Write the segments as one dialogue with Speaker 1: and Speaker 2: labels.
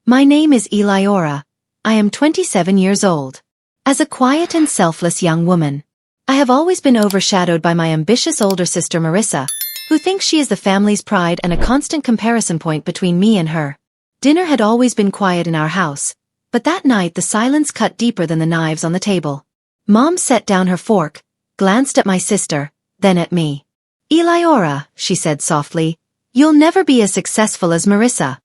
Speaker 1: My name is Eliora. I am 27 years old. As a quiet and selfless young woman, I have always been overshadowed by my ambitious older sister Marissa, who thinks she is the family's pride and a constant comparison point between me and her. Dinner had always been quiet in our house, but that night the silence cut deeper than the knives on the table. Mom set down her fork, glanced at my sister, then at me. "Eliora," she said softly, "you'll never be as successful as Marissa."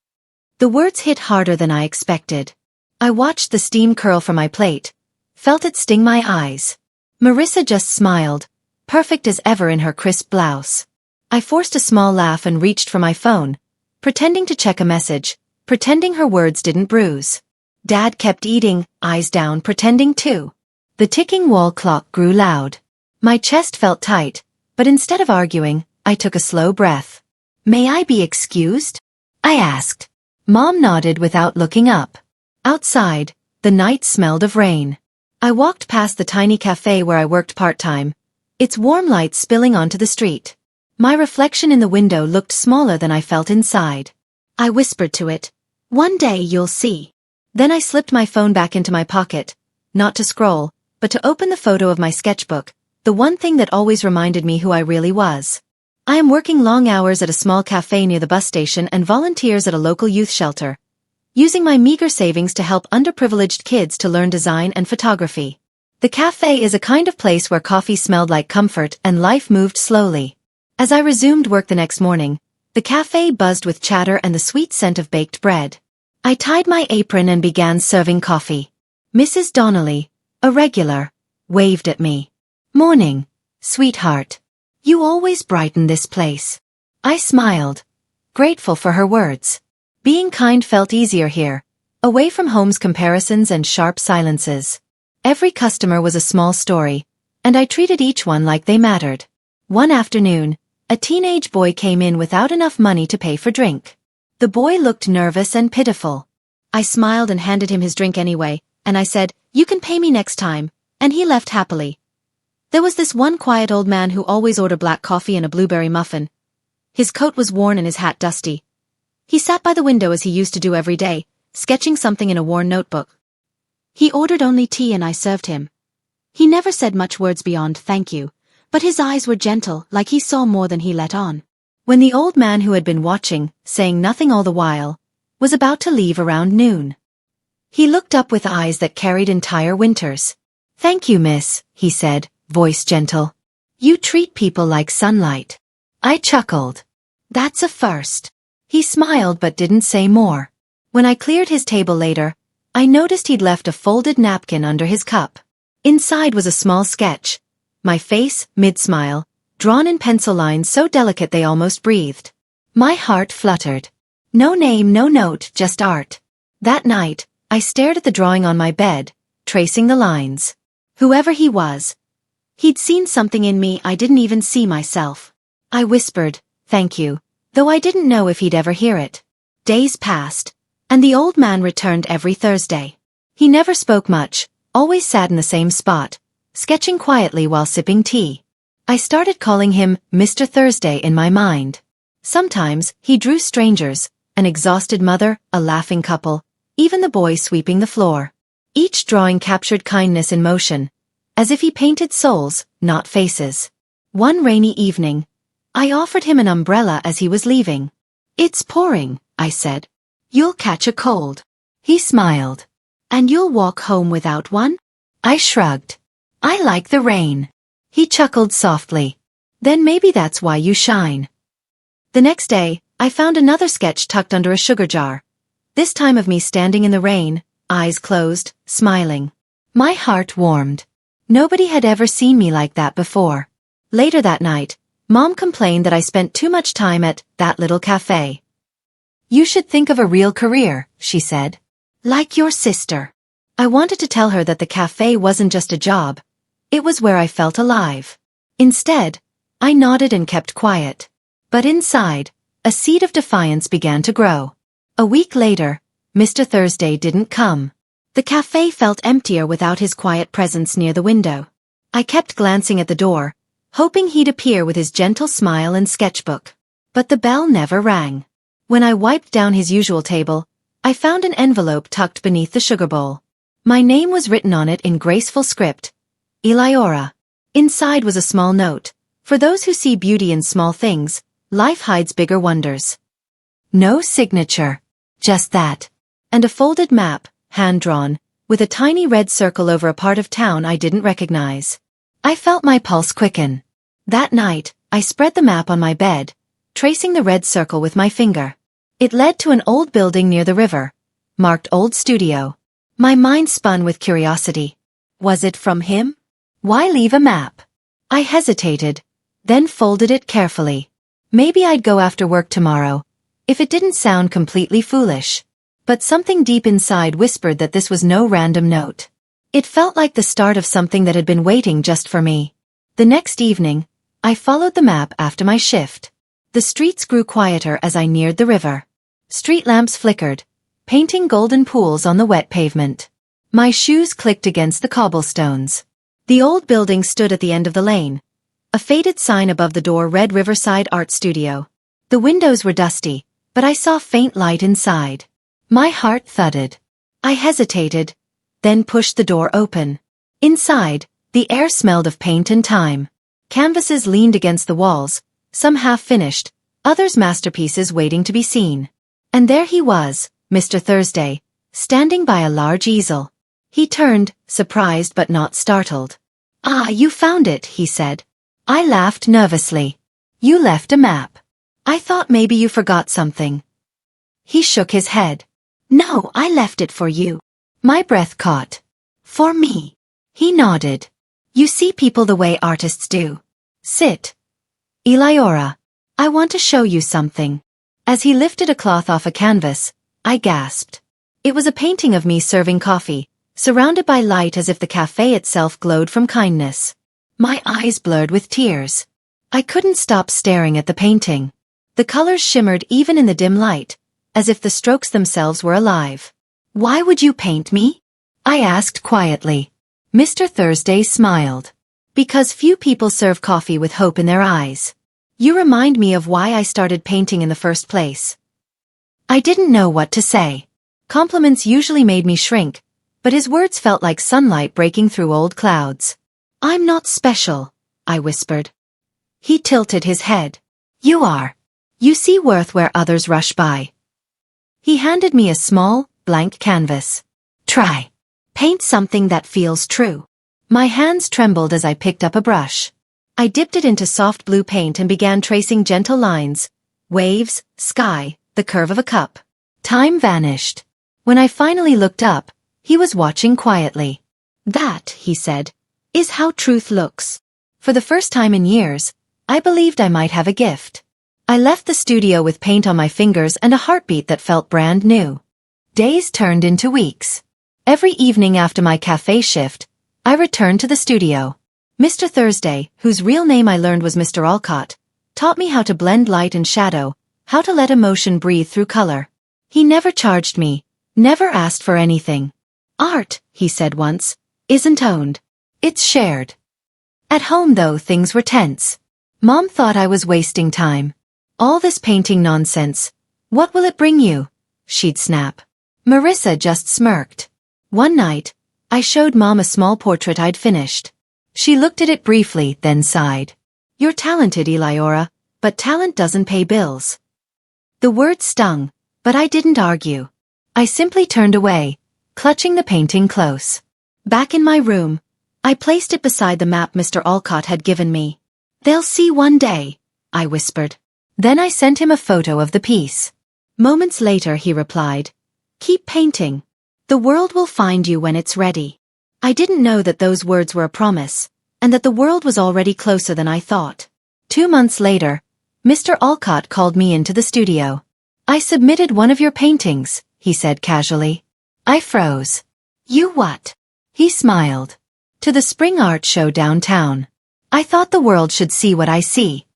Speaker 1: The words hit harder than I expected. I watched the steam curl from my plate, felt it sting my eyes. Marissa just smiled, perfect as ever in her crisp blouse. I forced a small laugh and reached for my phone, pretending to check a message, pretending her words didn't bruise. Dad kept eating, eyes down, pretending too. The ticking wall clock grew loud. My chest felt tight, but instead of arguing, I took a slow breath. "May I be excused?" I asked. Mom nodded without looking up. Outside, the night smelled of rain. I walked past the tiny café where I worked part-time, its warm light spilling onto the street. My reflection in the window looked smaller than I felt inside. I whispered to it, "One day you'll see." Then I slipped my phone back into my pocket, not to scroll, but to open the photo of my sketchbook, the one thing that always reminded me who I really was. I am working long hours at a small café near the bus station and volunteers at a local youth shelter, using my meager savings to help underprivileged kids to learn design and photography. The café is a kind of place where coffee smelled like comfort and life moved slowly. As I resumed work the next morning, the café buzzed with chatter and the sweet scent of baked bread. I tied my apron and began serving coffee. Mrs. Donnelly, a regular, waved at me. "Morning, sweetheart. You always brighten this place." I smiled, grateful for her words. Being kind felt easier here, away from home's comparisons and sharp silences. Every customer was a small story, and I treated each one like they mattered. One afternoon, a teenage boy came in without enough money to pay for drink. The boy looked nervous and pitiful. I smiled and handed him his drink anyway, and I said, "You can pay me next time," and he left happily. There was this one quiet old man who always ordered black coffee and a blueberry muffin. His coat was worn and his hat dusty. He sat by the window as he used to do every day, sketching something in a worn notebook. He ordered only tea and I served him. He never said much words beyond "thank you," but his eyes were gentle, like he saw more than he let on. When the old man who had been watching, saying nothing all the while, was about to leave around noon, he looked up with eyes that carried entire winters. "Thank you, miss," he said, voice gentle. "You treat people like sunlight." I chuckled. "That's a first." He smiled but didn't say more. When I cleared his table later, I noticed he'd left a folded napkin under his cup. Inside was a small sketch, my face, mid-smile, drawn in pencil lines so delicate they almost breathed. My heart fluttered. No name, no note, just art. That night, I stared at the drawing on my bed, tracing the lines. Whoever he was, he'd seen something in me I didn't even see myself. I whispered, "Thank you," though I didn't know if he'd ever hear it. Days passed, and the old man returned every Thursday. He never spoke much, always sat in the same spot, sketching quietly while sipping tea. I started calling him Mr. Thursday in my mind. Sometimes, he drew strangers, an exhausted mother, a laughing couple, even the boy sweeping the floor. Each drawing captured kindness in motion, as if he painted souls, not faces. One rainy evening, I offered him an umbrella as he was leaving. "It's pouring," I said. "You'll catch a cold." He smiled. "And you'll walk home without one?" I shrugged. "I like the rain." He chuckled softly. "Then maybe that's why you shine." The next day, I found another sketch tucked under a sugar jar. This time of me standing in the rain, eyes closed, smiling. My heart warmed. Nobody had ever seen me like that before. Later that night, Mom complained that I spent too much time at that little cafe. "You should think of a real career," she said. "Like your sister." I wanted to tell her that the cafe wasn't just a job. It was where I felt alive. Instead, I nodded and kept quiet. But inside, a seed of defiance began to grow. A week later, Mr. Thursday didn't come. The cafe felt emptier without his quiet presence near the window. I kept glancing at the door, hoping he'd appear with his gentle smile and sketchbook. But the bell never rang. When I wiped down his usual table, I found an envelope tucked beneath the sugar bowl. My name was written on it in graceful script. Eliora. Inside was a small note. For those who see beauty in small things, life hides bigger wonders. No signature. Just that. And a folded map, hand-drawn, with a tiny red circle over a part of town I didn't recognize. I felt my pulse quicken. That night, I spread the map on my bed, tracing the red circle with my finger. It led to an old building near the river, marked Old Studio. My mind spun with curiosity. Was it from him? Why leave a map? I hesitated, then folded it carefully. Maybe I'd go after work tomorrow, if it didn't sound completely foolish. But something deep inside whispered that this was no random note. It felt like the start of something that had been waiting just for me. The next evening, I followed the map after my shift. The streets grew quieter as I neared the river. Street lamps flickered, painting golden pools on the wet pavement. My shoes clicked against the cobblestones. The old building stood at the end of the lane. A faded sign above the door read Riverside Art Studio. The windows were dusty, but I saw faint light inside. My heart thudded. I hesitated, then pushed the door open. Inside, the air smelled of paint and time. Canvases leaned against the walls, some half-finished, others masterpieces waiting to be seen. And there he was, Mr. Thursday, standing by a large easel. He turned, surprised but not startled. "Ah, you found it," he said. I laughed nervously. "You left a map. I thought maybe you forgot something." He shook his head. "No, I left it for you." My breath caught. "For me?" He nodded. "You see people the way artists do. Sit. Eliora, I want to show you something." As he lifted a cloth off a canvas, I gasped. It was a painting of me serving coffee, surrounded by light as if the café itself glowed from kindness. My eyes blurred with tears. I couldn't stop staring at the painting. The colors shimmered even in the dim light, as if the strokes themselves were alive. "Why would you paint me?" I asked quietly. Mr. Thursday smiled. "Because few people serve coffee with hope in their eyes. You remind me of why I started painting in the first place." I didn't know what to say. Compliments usually made me shrink, but his words felt like sunlight breaking through old clouds. "I'm not special," I whispered. He tilted his head. "You are. You see worth where others rush by." He handed me a small, blank canvas. "Try. Paint something that feels true." My hands trembled as I picked up a brush. I dipped it into soft blue paint and began tracing gentle lines, waves, sky, the curve of a cup. Time vanished. When I finally looked up, he was watching quietly. "That," he said, "is how truth looks." For the first time in years, I believed I might have a gift. I left the studio with paint on my fingers and a heartbeat that felt brand new. Days turned into weeks. Every evening after my café shift, I returned to the studio. Mr. Thursday, whose real name I learned was Mr. Alcott, taught me how to blend light and shadow, how to let emotion breathe through color. He never charged me, never asked for anything. "Art," he said once, "isn't owned. It's shared." At home though, things were tense. Mom thought I was wasting time. "All this painting nonsense. What will it bring you?" she'd snap. Marissa just smirked. One night, I showed Mom a small portrait I'd finished. She looked at it briefly, then sighed. "You're talented, Eliora, but talent doesn't pay bills." The words stung, but I didn't argue. I simply turned away, clutching the painting close. Back in my room, I placed it beside the map Mr. Alcott had given me. "They'll see one day," I whispered. Then I sent him a photo of the piece. Moments later he replied, "Keep painting. The world will find you when it's ready." I didn't know that those words were a promise, and that the world was already closer than I thought. 2 months later, Mr. Alcott called me into the studio. "I submitted one of your paintings," he said casually. I froze. "You what?" He smiled. "To the spring art show downtown. I thought the world should see what I see."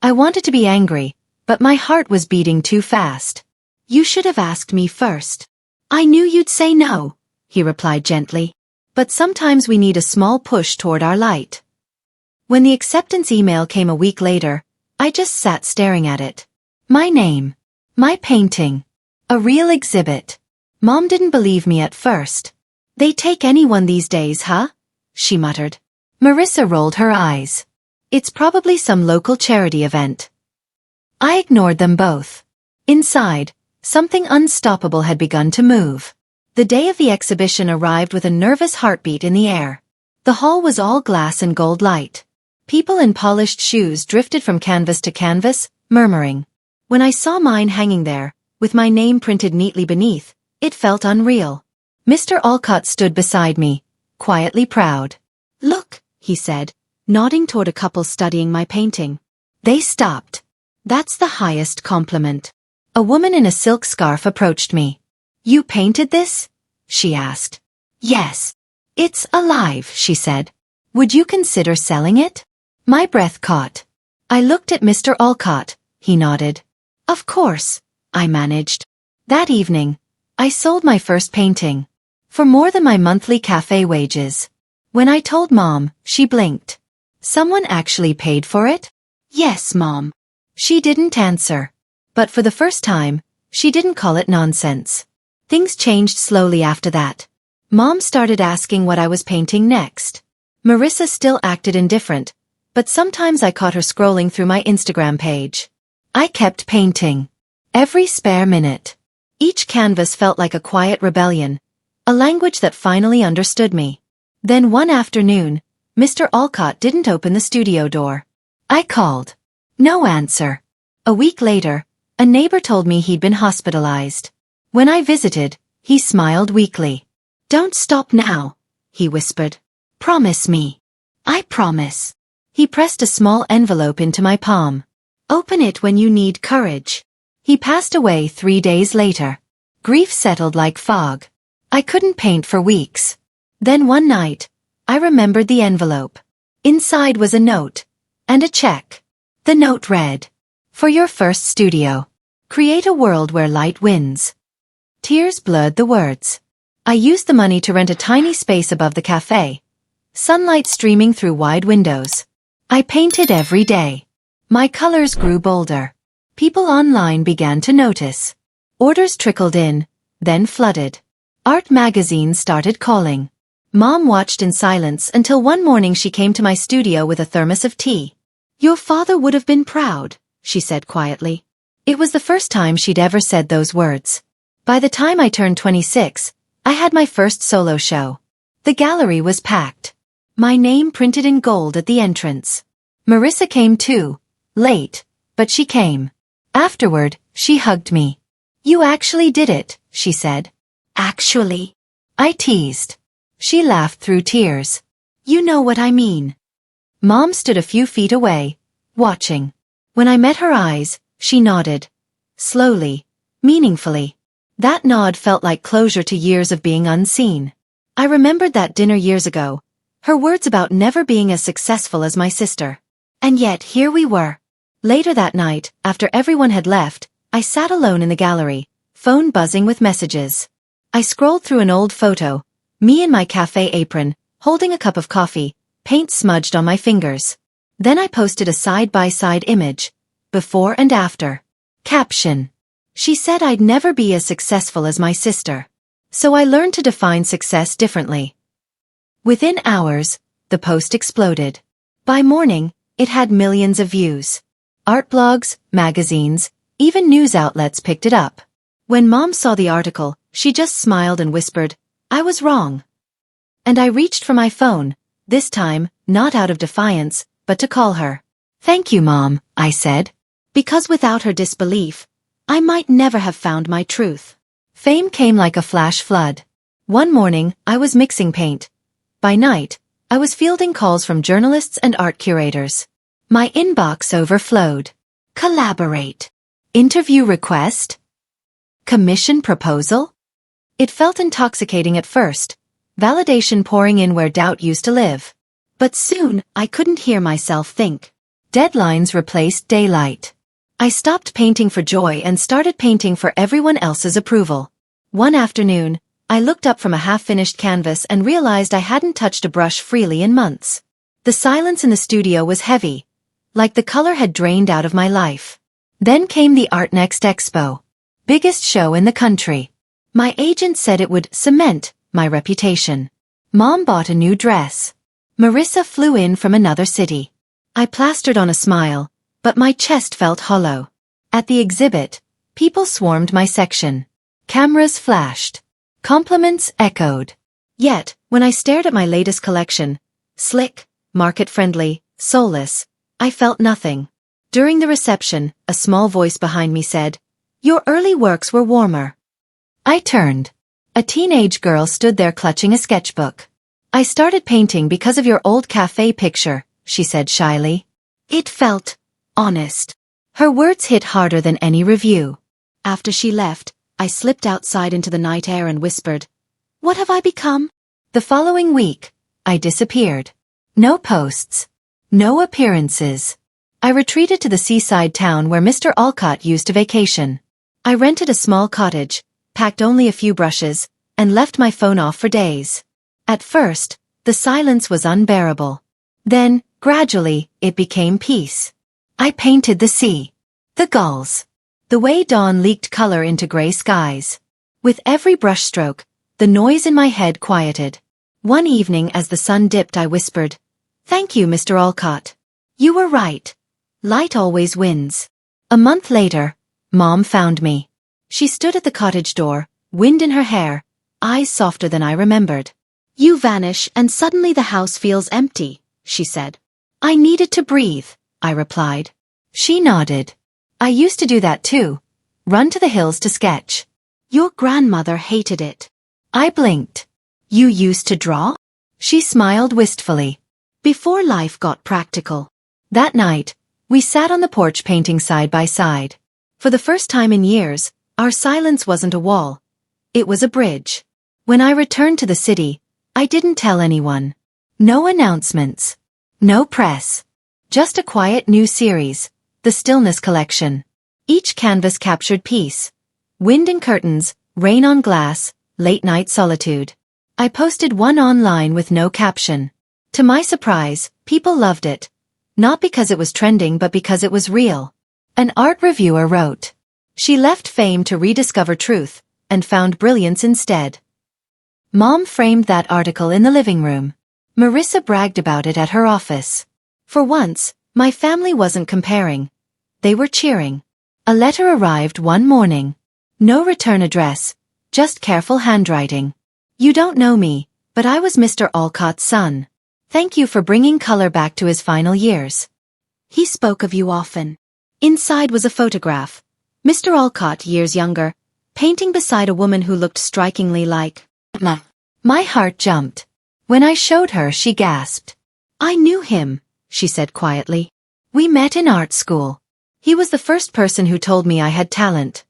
Speaker 1: I wanted to be angry, but my heart was beating too fast. "You should have asked me first." "I knew you'd say no," he replied gently. "But sometimes we need a small push toward our light." When the acceptance email came a week later, I just sat staring at it. My name. My painting. A real exhibit. Mom didn't believe me at first. They take anyone these days, huh? She muttered. Marissa rolled her eyes. It's probably some local charity event. I ignored them both. Inside, something unstoppable had begun to move. The day of the exhibition arrived with a nervous heartbeat in the air. The hall was all glass and gold light. People in polished shoes drifted from canvas to canvas, murmuring. When I saw mine hanging there, with my name printed neatly beneath, it felt unreal. Mr. Alcott stood beside me, quietly proud. Look, he said, nodding toward a couple studying my painting. They stopped. That's the highest compliment. A woman in a silk scarf approached me. You painted this? She asked. Yes. It's alive, she said. Would you consider selling it? My breath caught. I looked at Mr. Alcott. He nodded. Of course, I managed. That evening, I sold my first painting. For more than my monthly café wages. When I told Mom, she blinked. Someone actually paid for it? Yes, Mom. She didn't answer. But for the first time, she didn't call it nonsense. Things changed slowly after that. Mom started asking what I was painting next. Marissa still acted indifferent, but sometimes I caught her scrolling through my Instagram page. I kept painting. Every spare minute. Each canvas felt like a quiet rebellion, a language that finally understood me. Then one afternoon, Mr. Alcott didn't open the studio door. I called. No answer. A week later, a neighbor told me he'd been hospitalized. When I visited, he smiled weakly. Don't stop now, he whispered. Promise me. I promise. He pressed a small envelope into my palm. Open it when you need courage. He passed away 3 days later. Grief settled like fog. I couldn't paint for weeks. Then one night, I remembered the envelope. Inside was a note. And a check. The note read, for your first studio. Create a world where light wins. Tears blurred the words. I used the money to rent a tiny space above the cafe. Sunlight streaming through wide windows. I painted every day. My colors grew bolder. People online began to notice. Orders trickled in, then flooded. Art magazines started calling. Mom watched in silence until one morning she came to my studio with a thermos of tea. Your father would have been proud, she said quietly. It was the first time she'd ever said those words. By the time I turned 26, I had my first solo show. The gallery was packed. My name printed in gold at the entrance. Marissa came too, late, but she came. Afterward, she hugged me. You actually did it, she said. Actually? I teased. She laughed through tears. You know what I mean. Mom stood a few feet away, watching. When I met her eyes, she nodded. Slowly, meaningfully. That nod felt like closure to years of being unseen. I remembered that dinner years ago, her words about never being as successful as my sister. And yet here we were. Later that night, after everyone had left, I sat alone in the gallery, phone buzzing with messages. I scrolled through an old photo, me in my cafe apron, holding a cup of coffee, paint smudged on my fingers. Then I posted a side-by-side image, before and after. Caption. She said I'd never be as successful as my sister. So I learned to define success differently. Within hours, the post exploded. By morning, it had millions of views. Art blogs, magazines, even news outlets picked it up. When Mom saw the article, she just smiled and whispered, I was wrong. And I reached for my phone, this time, not out of defiance, but to call her. Thank you, Mom, I said. Because without her disbelief, I might never have found my truth. Fame came like a flash flood. One morning, I was mixing paint. By night, I was fielding calls from journalists and art curators. My inbox overflowed. Collaborate. Interview request? Commission proposal? It felt intoxicating at first, validation pouring in where doubt used to live. But soon, I couldn't hear myself think. Deadlines replaced daylight. I stopped painting for joy and started painting for everyone else's approval. One afternoon, I looked up from a half-finished canvas and realized I hadn't touched a brush freely in months. The silence in the studio was heavy, like the color had drained out of my life. Then came the Art Next Expo. Biggest show in the country. My agent said it would cement my reputation. Mom bought a new dress. Marissa flew in from another city. I plastered on a smile, but my chest felt hollow. At the exhibit, people swarmed my section. Cameras flashed. Compliments echoed. Yet, when I stared at my latest collection, slick, market-friendly, soulless, I felt nothing. During the reception, a small voice behind me said, "Your early works were warmer." I turned. A teenage girl stood there clutching a sketchbook. "I started painting because of your old café picture," she said shyly. It felt honest. Her words hit harder than any review. After she left, I slipped outside into the night air and whispered, "What have I become?" The following week, I disappeared. No posts. No appearances. I retreated to the seaside town where Mr. Alcott used to vacation. I rented a small cottage, packed only a few brushes, and left my phone off for days. At first, the silence was unbearable. Then, gradually, it became peace. I painted the sea. The gulls. The way dawn leaked color into gray skies. With every brushstroke, the noise in my head quieted. One evening as the sun dipped I whispered, "Thank you, Mr. Alcott. You were right. Light always wins." A month later, Mom found me. She stood at the cottage door, wind in her hair, eyes softer than I remembered. "You vanish and suddenly the house feels empty," she said. "I needed to breathe," I replied. She nodded. "I used to do that too. Run to the hills to sketch." "Your grandmother hated it." I blinked. "You used to draw?" She smiled wistfully. "Before life got practical." That night, we sat on the porch painting side by side. For the first time in years, our silence wasn't a wall. It was a bridge. When I returned to the city, I didn't tell anyone. No announcements. No press. Just a quiet new series, the Stillness Collection. Each canvas captured peace. Wind in curtains, rain on glass, late-night solitude. I posted one online with no caption. To my surprise, people loved it. Not because it was trending but because it was real. An art reviewer wrote, "She left fame to rediscover truth, and found brilliance instead." Mom framed that article in the living room. Marissa bragged about it at her office. For once, my family wasn't comparing. They were cheering. A letter arrived one morning. No return address, just careful handwriting. "You don't know me, but I was Mr. Alcott's son. Thank you for bringing color back to his final years. He spoke of you often." Inside was a photograph. Mr. Alcott, years younger, painting beside a woman who looked strikingly like Ma. My heart jumped. When I showed her, she gasped. "I knew him," she said quietly. "We met in art school. He was the first person who told me I had talent."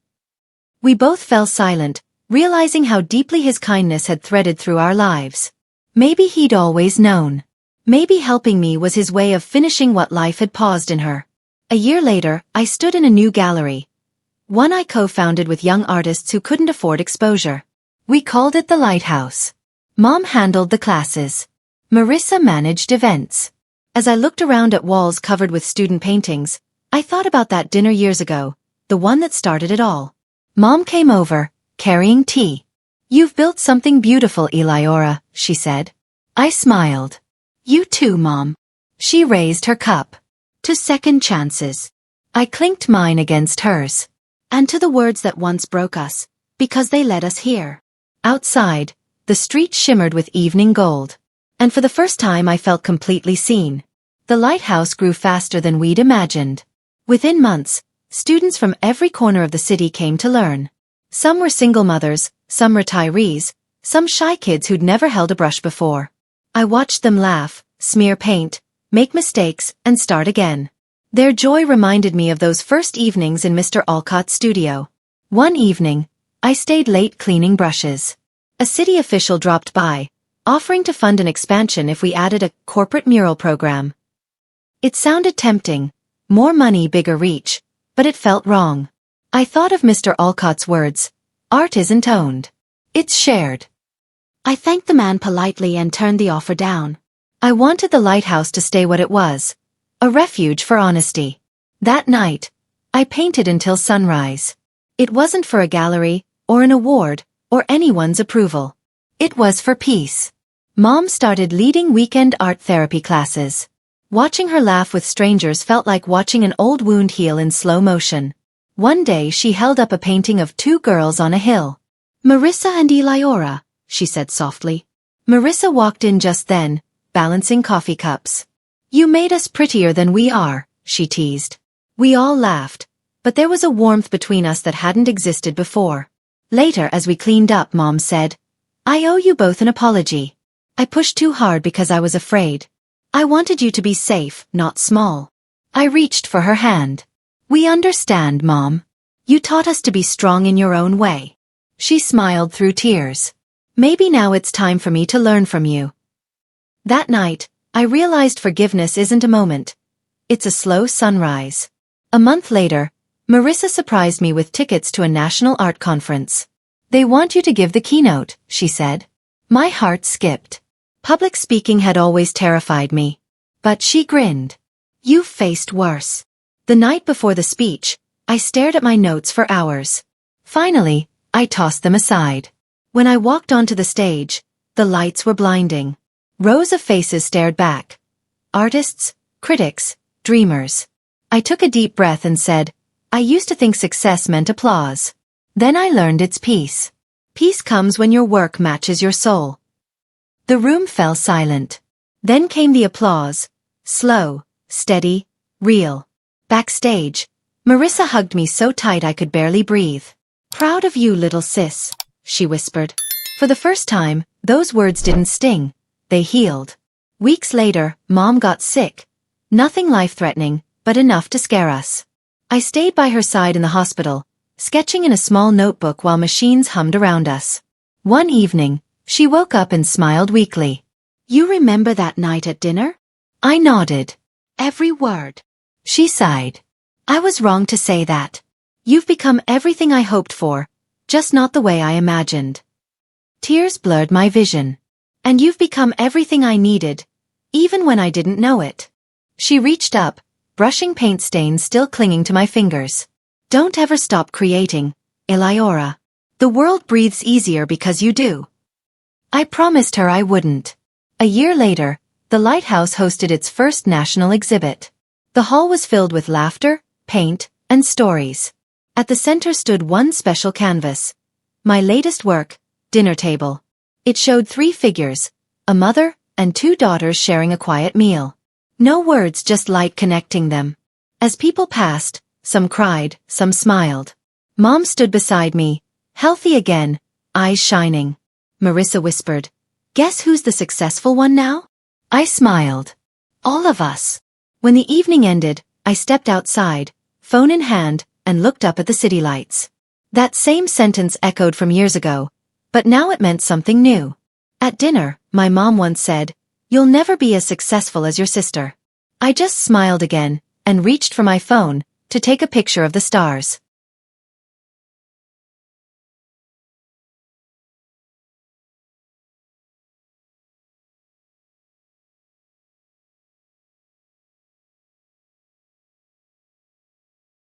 Speaker 1: We both fell silent, realizing how deeply his kindness had threaded through our lives. Maybe he'd always known. Maybe helping me was his way of finishing what life had paused in her. A year later, I stood in a new gallery. One I co-founded with young artists who couldn't afford exposure. We called it the Lighthouse. Mom handled the classes. Marissa managed events. As I looked around at walls covered with student paintings, I thought about that dinner years ago, the one that started it all. Mom came over, carrying tea. "You've built something beautiful, Eliora," she said. I smiled. "You too, Mom." She raised her cup. "To second chances." I clinked mine against hers. "And to the words that once broke us, because they led us here." Outside, the street shimmered with evening gold. And for the first time I felt completely seen. The lighthouse grew faster than we'd imagined. Within months, students from every corner of the city came to learn. Some were single mothers, some retirees, some shy kids who'd never held a brush before. I watched them laugh, smear paint, make mistakes, and start again. Their joy reminded me of those first evenings in Mr. Alcott's studio. One evening, I stayed late cleaning brushes. A city official dropped by, offering to fund an expansion if we added a corporate mural program. It sounded tempting, more money, bigger reach, but it felt wrong. I thought of Mr. Alcott's words, "Art isn't owned. It's shared." I thanked the man politely and turned the offer down. I wanted the lighthouse to stay what it was, a refuge for honesty. That night, I painted until sunrise. It wasn't for a gallery, or an award, or anyone's approval. It was for peace. Mom started leading weekend art therapy classes. Watching her laugh with strangers felt like watching an old wound heal in slow motion. One day she held up a painting of two girls on a hill. "Marissa and Eliora," she said softly. Marissa walked in just then, balancing coffee cups. "You made us prettier than we are," she teased. We all laughed, but there was a warmth between us that hadn't existed before. Later, as we cleaned up, Mom said, "I owe you both an apology. I pushed too hard because I was afraid. I wanted you to be safe, not small." I reached for her hand. "We understand, Mom. You taught us to be strong in your own way." She smiled through tears. "Maybe now it's time for me to learn from you." That night, I realized forgiveness isn't a moment. It's a slow sunrise. A month later, Marissa surprised me with tickets to a national art conference. "They want you to give the keynote," she said. My heart skipped. Public speaking had always terrified me. But she grinned. "You've faced worse." The night before the speech, I stared at my notes for hours. Finally, I tossed them aside. When I walked onto the stage, the lights were blinding. Rows of faces stared back. Artists, critics, dreamers. I took a deep breath and said, "I used to think success meant applause. Then I learned it's peace. Peace comes when your work matches your soul." The room fell silent. Then came the applause. Slow, steady, real. Backstage, Marissa hugged me so tight I could barely breathe. "Proud of you, little sis," she whispered. For the first time, those words didn't sting. They healed. Weeks later, Mom got sick. Nothing life-threatening, but enough to scare us. I stayed by her side in the hospital, sketching in a small notebook while machines hummed around us. One evening, she woke up and smiled weakly. "You remember that night at dinner?" I nodded. "Every word." She sighed. "I was wrong to say that. You've become everything I hoped for, just not the way I imagined." Tears blurred my vision. "And you've become everything I needed, even when I didn't know it." She reached up, brushing paint stains still clinging to my fingers. "Don't ever stop creating, Eliora. The world breathes easier because you do." I promised her I wouldn't. A year later, the lighthouse hosted its first national exhibit. The hall was filled with laughter, paint, and stories. At the center stood one special canvas. My latest work, Dinner Table. It showed three figures, a mother and two daughters sharing a quiet meal. No words, just light connecting them. As people passed, some cried, some smiled. Mom stood beside me, healthy again, eyes shining. Marissa whispered, "Guess who's the successful one now?" I smiled. "All of us." When the evening ended, I stepped outside, phone in hand, and looked up at the city lights. That same sentence echoed from years ago, but now it meant something new. At dinner, my mom once said, "You'll never be as successful as your sister." I just smiled again, and reached for my phone, to take a picture of the stars.